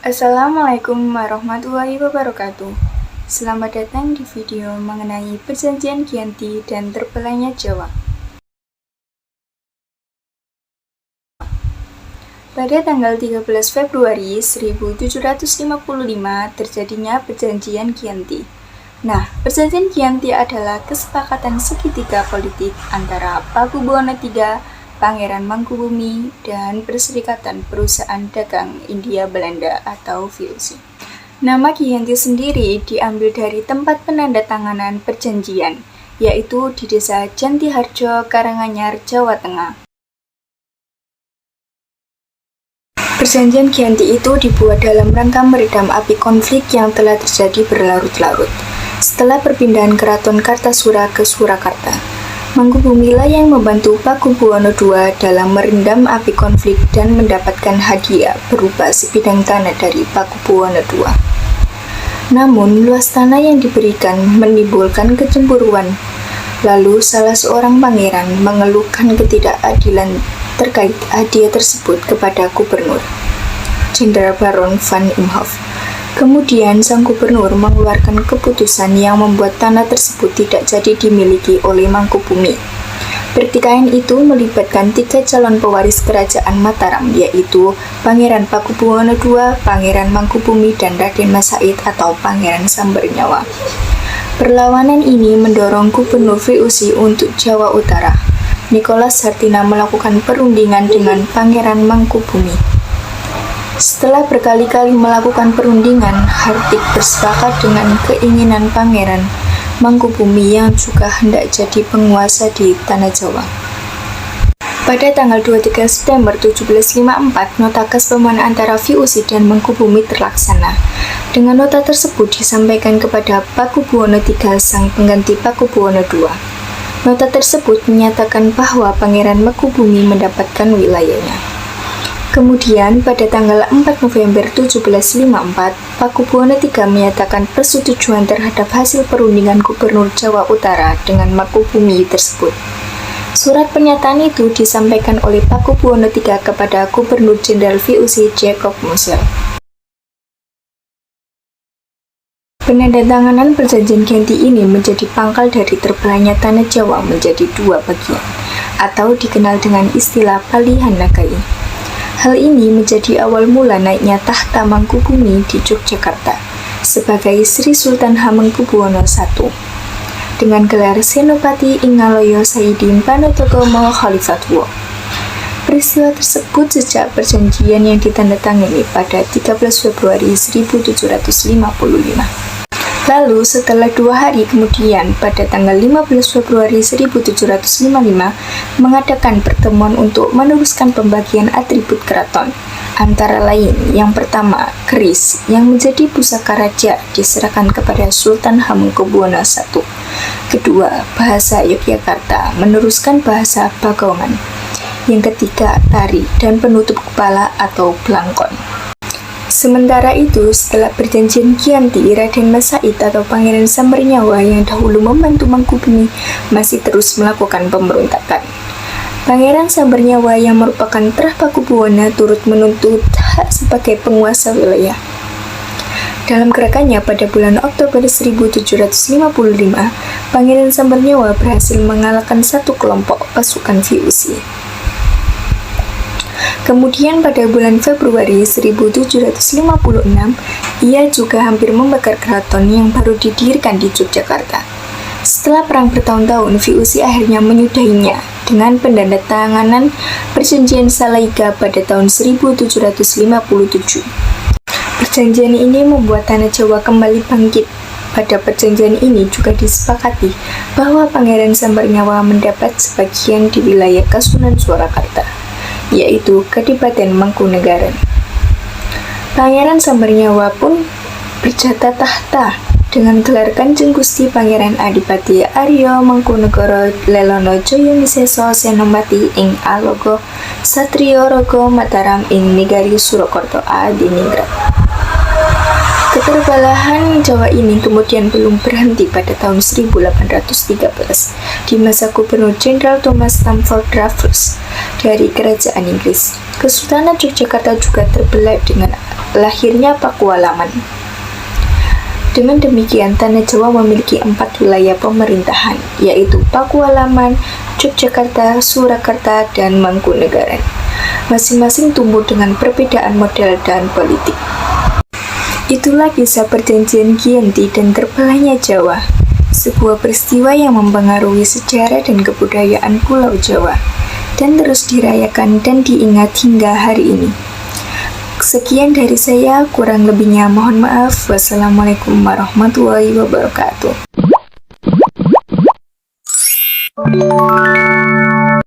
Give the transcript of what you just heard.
Assalamualaikum warahmatullahi wabarakatuh. Selamat datang di video mengenai Perjanjian Giyanti dan terbelahnya Jawa. Pada tanggal 13 Februari 1755 terjadinya Perjanjian Giyanti. Nah, Perjanjian Giyanti adalah kesepakatan segitiga politik antara Pakubuwono III, Pangeran Mangkubumi, dan Perserikatan Perusahaan Dagang India Belanda atau VOC. Nama Giyanti sendiri diambil dari tempat penandatanganan perjanjian, yaitu di Desa Jantiharjo, Karanganyar, Jawa Tengah. Perjanjian Giyanti itu dibuat dalam rangka meredam api konflik yang telah terjadi berlarut-larut setelah perpindahan Keraton Kartasura ke Surakarta. Mangkubumi lah yang membantu Pakubuwono II dalam merendam api konflik dan mendapatkan hadiah berupa sebidang tanah dari Pakubuwono II. Namun, luas tanah yang diberikan menimbulkan kecemburuan. Lalu, salah seorang pangeran mengeluhkan ketidakadilan terkait hadiah tersebut kepada gubernur, Jenderal Baron van Imhoff. Kemudian sang gubernur mengeluarkan keputusan yang membuat tanah tersebut tidak jadi dimiliki oleh Mangkubumi. Pertikaian itu melibatkan 3 calon pewaris kerajaan Mataram, yaitu Pangeran Pakubuwono II, Pangeran Mangkubumi, dan Raden Mas Said atau Pangeran Sambernyawa. Perlawanan ini mendorong Gubernur VOC untuk Jawa Utara, Nicholas Hartina, melakukan perundingan dengan Pangeran Mangkubumi. Setelah berkali-kali melakukan perundingan, Hartik bersepakat dengan keinginan Pangeran Mangkubumi yang juga hendak jadi penguasa di Tanah Jawa. Pada tanggal 23 September 1754, nota kesepahaman antara VOC dan Mangkubumi terlaksana. Dengan nota tersebut disampaikan kepada Pakubuwono III, sang pengganti Pakubuwono II. Nota tersebut menyatakan bahwa Pangeran Mangkubumi mendapatkan wilayahnya. Kemudian, pada tanggal 4 November 1754, Pakubuwono III menyatakan persetujuan terhadap hasil perundingan Gubernur Jawa Utara dengan Mangkubumi tersebut. Surat pernyataan itu disampaikan oleh Pakubuwono III kepada Gubernur Jenderal VOC Jacob Mosel. Penandatanganan Perjanjian Giyanti ini menjadi pangkal dari terbelahnya Tanah Jawa menjadi 2 bagian, atau dikenal dengan istilah Palihan Nagai. Hal ini menjadi awal mula naiknya tahta Mangkubumi di Yogyakarta sebagai Sri Sultan Hamengkubuwono I dengan gelar Senopati ing Ngaloyo Saidin Panatokomo Khalifatwo. Peristiwa tersebut sejak perjanjian yang ditandatangani pada 13 Februari 1755. Lalu setelah 2 hari kemudian, pada tanggal 15 Februari 1755, mengadakan pertemuan untuk meneruskan pembagian atribut keraton. Antara lain, yang pertama, keris yang menjadi pusaka raja diserahkan kepada Sultan Hamengkubuwono I. Kedua, bahasa Yogyakarta meneruskan bahasa Bagongan. Yang ketiga, tari dan penutup kepala atau blangkon. Sementara itu, setelah Perjanjian Giyanti, Raden Mas Said atau Pangeran Sambernyawa yang dahulu membantu Mangkubumi masih terus melakukan pemberontakan. Pangeran Sambernyawa yang merupakan terah Pakubuwono turut menuntut hak sebagai penguasa wilayah. Dalam gerakannya pada bulan Oktober 1755, Pangeran Sambernyawa berhasil mengalahkan satu kelompok pasukan VOC. Kemudian pada bulan Februari 1756, ia juga hampir membakar keraton yang baru didirikan di Yogyakarta. Setelah perang bertahun-tahun, VOC akhirnya menyudahinya dengan penandatanganan Perjanjian Salaiga pada tahun 1757. Perjanjian ini membuat Tanah Jawa kembali bangkit. Pada perjanjian ini juga disepakati bahwa Pangeran Sambernyawa mendapat sebagian di wilayah Kasunan Surakarta, yaitu Kadipaten Mangkunegaran. Pangeran Sambernyawa pun berjata tahta dengan gelar Kanjeng Gusti Pangeran Adipati Arya Mangkunegara Lelono Jayamiseso Senopati ing Alogo Satriya Raga Mataram ing Negari Surakarta Adiningrat. Keterbelahan Jawa ini kemudian belum berhenti pada tahun 1813 di masa Gubernur Jenderal Thomas Stamford Raffles dari Kerajaan Inggris. Kesultanan Yogyakarta juga terbelah dengan lahirnya Pakualaman. Dengan demikian, Tanah Jawa memiliki 4 wilayah pemerintahan, yaitu Pakualaman, Yogyakarta, Surakarta, dan Mangkunegaran. Masing-masing tumbuh dengan perbedaan model dan politik. Itulah kisah perjanjian Giyanti dan terbelahnya Jawa, sebuah peristiwa yang mempengaruhi sejarah dan kebudayaan Pulau Jawa, dan terus dirayakan dan diingat hingga hari ini. Sekian dari saya, kurang lebihnya mohon maaf. Wassalamualaikum warahmatullahi wabarakatuh.